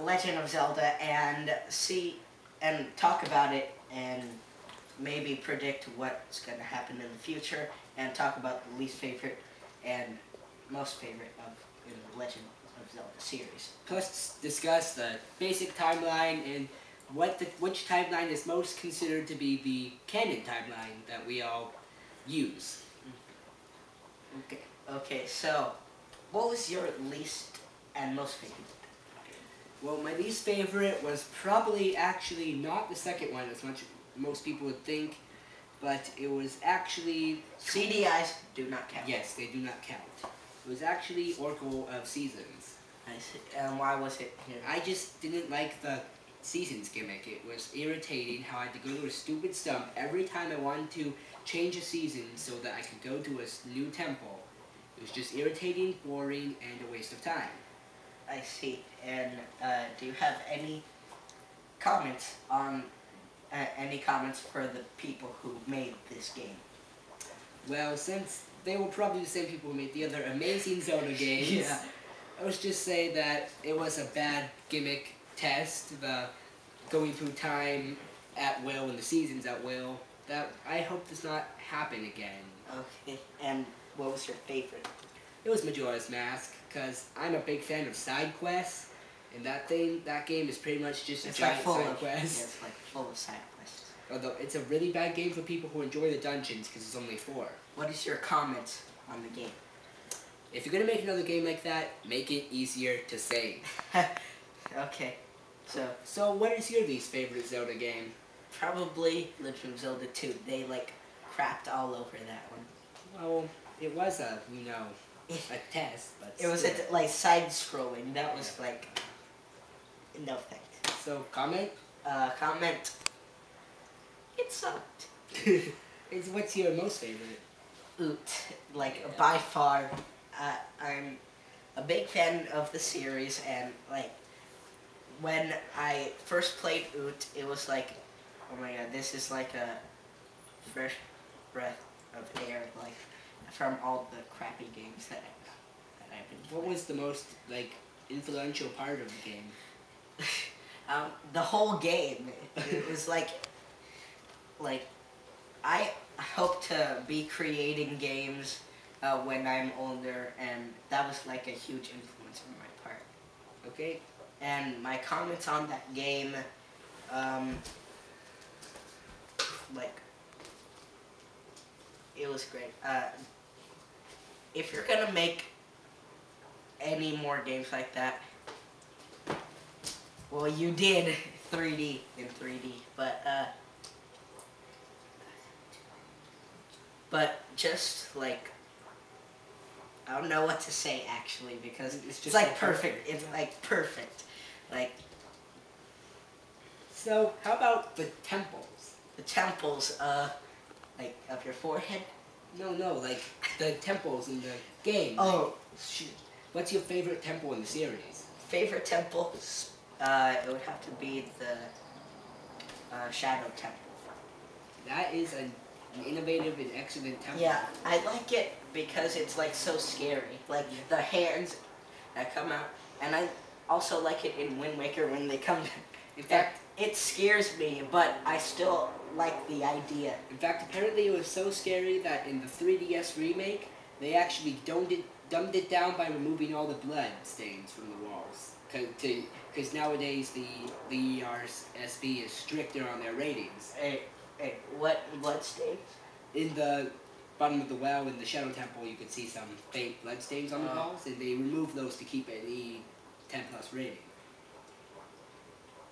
Legend of Zelda and talk about it and maybe predict what's going to happen in the future and talk about the least favorite and most favorite of the Legend of Zelda series. Plus discuss the basic timeline and which timeline is most considered to be the canon timeline that we all use. Okay, so what was your least and most favorite? Well, my least favorite was probably actually not the second one as much most people would think, but it was actually... CDIs do not count. Yes, they do not count. It was actually Oracle of Seasons. I see. And why was it here? I just didn't like the Seasons gimmick. It was irritating how I had to go to a stupid stump every time I wanted to change a season so that I could go to a new temple. It was just irritating, boring, and a waste of time. I see. And do you have any comments on for the people who made this game? Well, since they were probably the same people who made the other amazing Zelda games, yeah. I was just say that it was a bad gimmick test, the going through time at will and the seasons at will. That I hope does not happen again. Okay. And what was your favorite? It was Majora's Mask, because I'm a big fan of side quests, and that game is pretty much just a giant side quest. Yeah, it's like full of side quests. Although it's a really bad game for people who enjoy the dungeons, because it's only 4. What is your comment on the game? If you're going to make another game like that, make it easier to save. Okay, So what is your least favorite Zelda game? Probably Legend of Zelda 2. They like crapped all over that one. Well, it was a test, but it was like side-scrolling. That was like no thanks. So comment. Comment. It sucked. What's your most favorite? Oot, like by far. I'm a big fan of the series, and like when I first played Oot, it was like, oh my god, this is like a fresh breath of air, like from all the crappy games that I've been playing. What was the most like influential part of the game? The whole game. It was like I hope to be creating games when I'm older, and that was like a huge influence on my part. Okay. And my comments on that game, like, it was great. If you're gonna make any more games like that, well, you did 3D in 3D, but just like, I don't know what to say actually, because it's just like perfect. It's like perfect. Like, so how about the temples? The temples, like of your forehead? No, like the temples in the game. Oh, shoot. What's your favorite temple in the series? Favorite temple? It would have to be the Shadow Temple. That is an innovative and excellent temple. Yeah, I like it because it's like so scary. Like the hands that come out, and I also like it in Wind Waker when they come. In fact, it scares me, but I still like the idea. In fact, apparently it was so scary that in the 3DS remake, they actually dumbed it down by removing all the blood stains from the walls. Because nowadays the ERSB is stricter on their ratings. Hey, what blood stains? In the bottom of the well in the Shadow Temple, you could see some faint blood stains on the walls, and they removed those to keep an E10+ rating.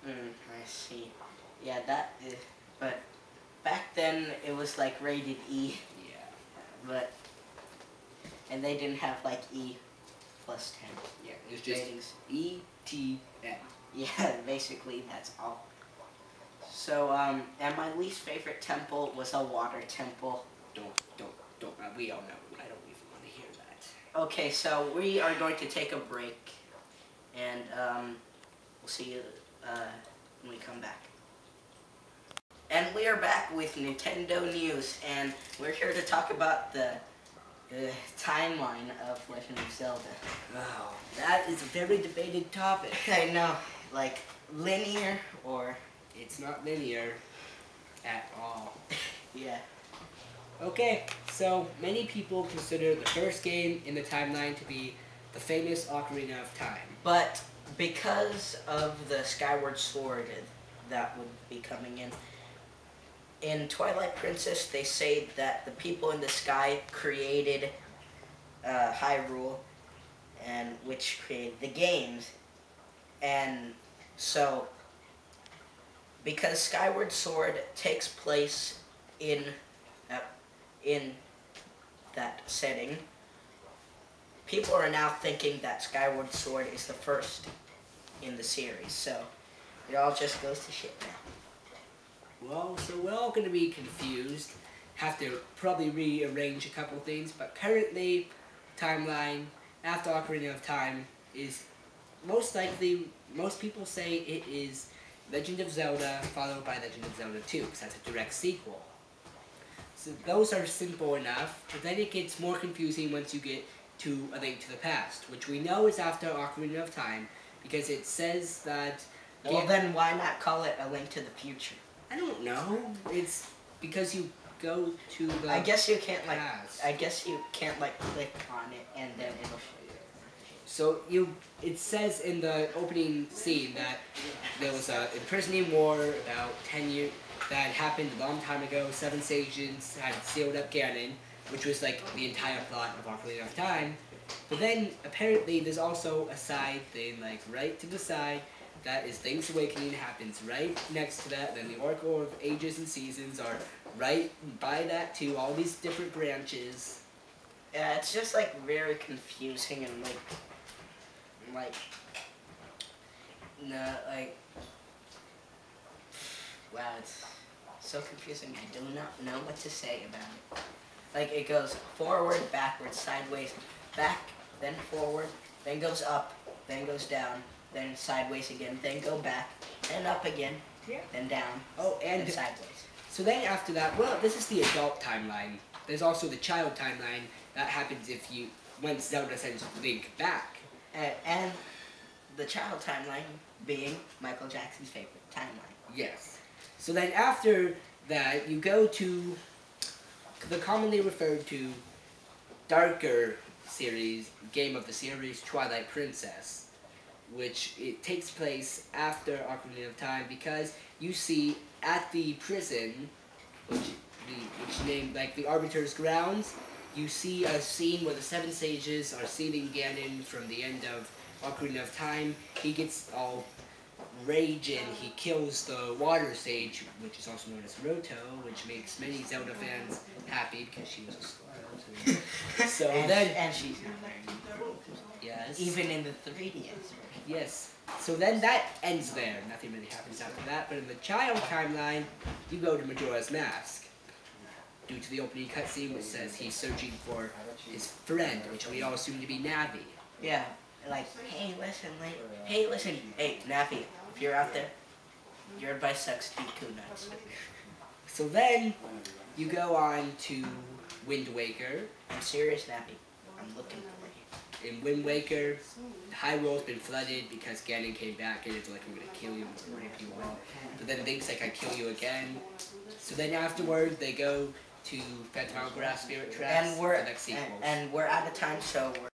I see. Yeah, that is, but back then it was like rated E. Yeah. And they didn't have like E+10. Yeah, it was just ratings. ETM. Yeah, basically that's all. So, and my least favorite temple was a water temple. Don't. We all know. I don't even want to hear that. Okay, so we are going to take a break, and we'll see you when we come back. And we are back with Nintendo News, and we're here to talk about the timeline of Legend of Zelda. Wow, that is a very debated topic. I know. like linear or? It's not linear at all. Yeah. Okay, so many people consider the first game in the timeline to be the famous Ocarina of Time. But because of the Skyward Sword that would be coming in Twilight Princess, they say that the people in the sky created Hyrule, and which created the games, and so because Skyward Sword takes place in that setting, people are now thinking that Skyward Sword is the first in the series, so it all just goes to shit now. Well, so we're all going to be confused, have to probably rearrange a couple things, but currently, timeline after Ocarina of Time is most likely, most people say it is Legend of Zelda followed by Legend of Zelda 2, because that's a direct sequel. So those are simple enough, but then it gets more confusing once you get to A Link to the Past, which we know is after Ocarina of Time, because it says that... Well, then why not call it A Link to the Future? I don't know. It's because you go to the I guess you can't, like, past. I guess you can't, like, click on it and then it'll show you. So it says in the opening scene that there was an imprisoning war about 10 years, that happened a long time ago. 7 sages had sealed up Ganon, which was like the entire plot of Ocarina of Time. But then apparently there's also a side thing, like right to the side, that is Link's Awakening happens right next to that. Then the Oracle of Ages and Seasons are right by that too. All these different branches. Yeah, it's just like very confusing and wow, it's so confusing. I do not know what to say about it. Like, it goes forward, backwards, sideways, back, then forward, then goes up, then goes down, then sideways again, then go back, then up again, then down, and sideways. So then after that, well, this is the adult timeline. There's also the child timeline. That happens when Zelda sends Link back. And the child timeline being Michael Jackson's favorite timeline. Yes. So then after that, you go to the commonly referred to darker game of the series, Twilight Princess, which it takes place after Ocarina of Time, because you see at the prison, which named like the Arbiter's Grounds, you see a scene where the 7 sages are sealing Ganon from the end of Ocarina of Time. He gets all raging. He kills the water sage, which is also known as Roto, which makes many Zelda fans happy because she was a slut. So and she's not very yes, even in the 3DS. Yes. So then that ends there. Nothing really happens after that. But in the child timeline, you go to Majora's Mask, due to the opening cutscene, which says he's searching for his friend, which we all assume to be Navi. Yeah. Like, hey, listen, hey, Navi, if you're out there, your advice sucks, eat kunuts. So then, you go on to Wind Waker. I'm serious, Navi. I'm looking for you. In Wind Waker, Hyrule's been flooded because Ganon came back and it's like, I'm gonna kill you and rape you all. But then Link's like, I kill you again. So then afterwards, they go to Phantom Hourglass Spirit Tracks, and we're the next sequel. And we're out of time, so we're...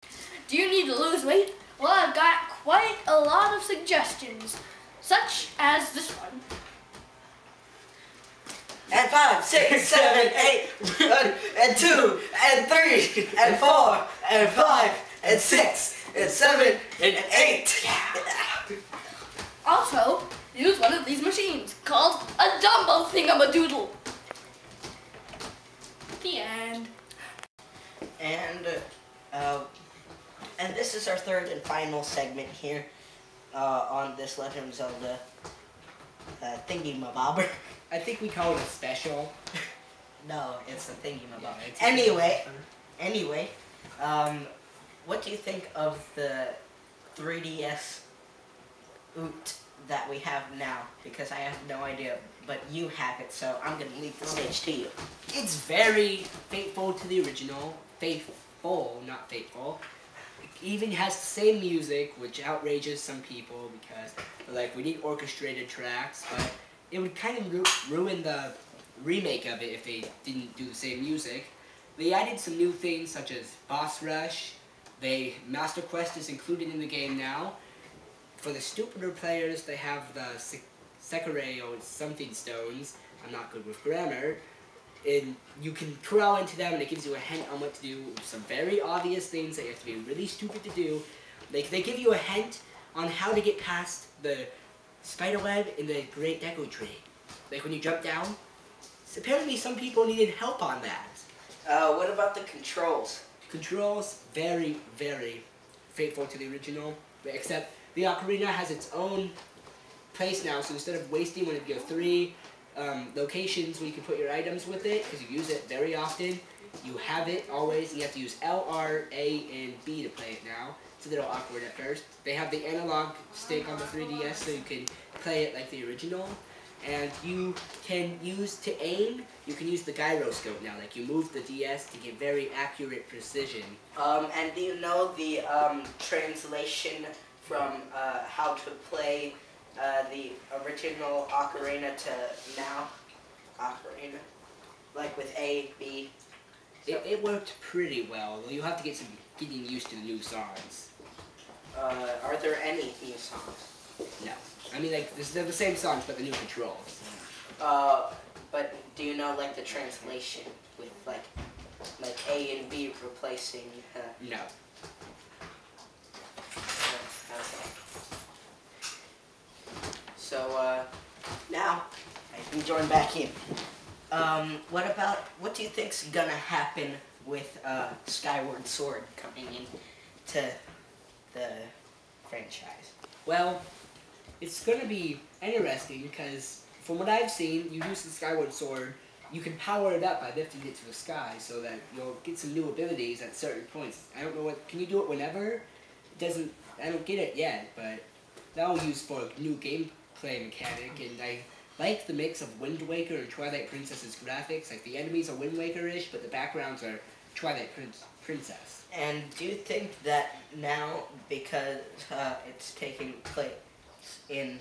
Do you need to lose weight? Well, I've got quite a lot of suggestions, such as this one. And 5, 6, 7, 8, 1, and 2, and 3, and 4, and 5, and 6, and 7, and 8. Yeah. Also, use one of these machines called a Dumbo Thingamadoodle. The end. And this is our third and final segment here on this Legend of Zelda thingy-mabobber. I think we call it a special. No, it's a thingy-mabobber. Yeah, Anyway, what do you think of the 3DS OOT that we have now? Because I have no idea, but you have it, so I'm going to leave the stage to you. It's very faithful to the original. Faithful, not fateful. even has the same music, which outrages some people because like we need orchestrated tracks, but it would kind of ruin the remake of it if they didn't do the same music. They added some new things such as boss rush. Master Quest is included in the game now. For the stupider players, they have the Sekirei or something stones. I'm not good with grammar. And you can crawl into them and it gives you a hint on what to do. Some very obvious things that you have to be really stupid to do. Like they give you a hint on how to get past the spider web in the Great Deku Tree. Like when you jump down. So apparently some people needed help on that. What about the controls? Controls, very, very faithful to the original. Except the ocarina has its own place now, so instead of wasting one of your 3 locations where you can put your items with it, because you use it very often, you have it always. You have to use L, R, A, and B to play it now. It's a little awkward at first. They have the analog stick on the 3DS, so you can play it like the original. And you can use to aim, you can use the gyroscope now. Like you move the DS to get very accurate precision. And do you know the translation from how to play the original Ocarina to now Ocarina? Like with A, B? It worked pretty well. You have to get some getting used to the new songs. Are there any new songs? No. I mean, like, they're the same songs, but the new controls. But do you know, like, the translation with, like A and B replacing, No. Okay. So, now, I can join back in. What do you think's gonna happen with, Skyward Sword coming in to the franchise? Well, it's going to be interesting because from what I've seen, you use the Skyward Sword, you can power it up by lifting it to the sky so that you'll get some new abilities at certain points. I don't know can you do it whenever? I don't get it yet, but that'll use for a new gameplay mechanic, and I like the mix of Wind Waker and Twilight Princess's graphics. Like the enemies are Wind Waker-ish, but the backgrounds are Twilight Princess. And do you think that now, because it's taking place in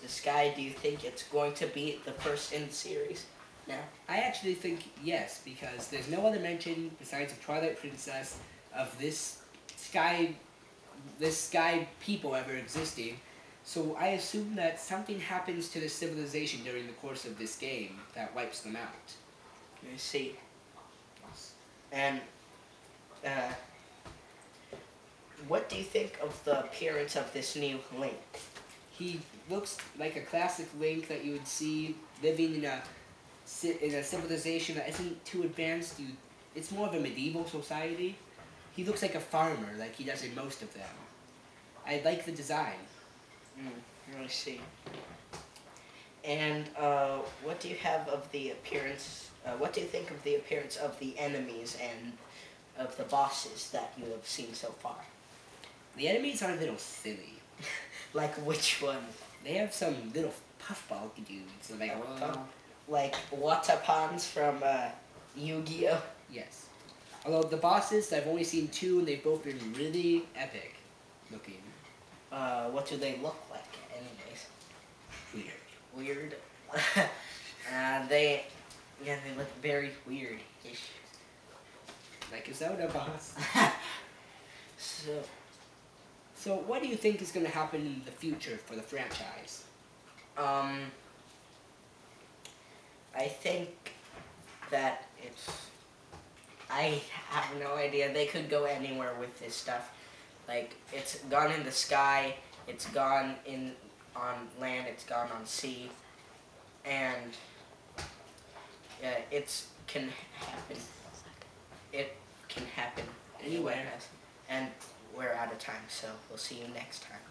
the sky, do you think it's going to be the first in the series now? I actually think yes, because there's no other mention besides of Twilight Princess of this sky people ever existing. So I assume that something happens to the civilization during the course of this game that wipes them out. I see. And what do you think of the appearance of this new Link? He looks like a classic Link that you would see living in a civilization that isn't too advanced. It's more of a medieval society. He looks like a farmer, like he does in most of them. I like the design. I see. And what do you have of the appearance? What do you think of the appearance of the enemies and of the bosses that you have seen so far? The enemies are a little silly. Like which one? They have some little puffball dudes. Like Watapans from Yu-Gi-Oh? Yes. Although the bosses, I've only seen 2, and they've both been really epic looking. What do they look like, anyways? Weird. They look very weird-ish. Like a Zelda boss. So what do you think is going to happen in the future for the franchise? I think that I have no idea. They could go anywhere with this stuff. Like, it's gone in the sky, it's gone on land, it's gone on sea, and it can happen. It can happen anywhere. And we're out of time, so we'll see you next time.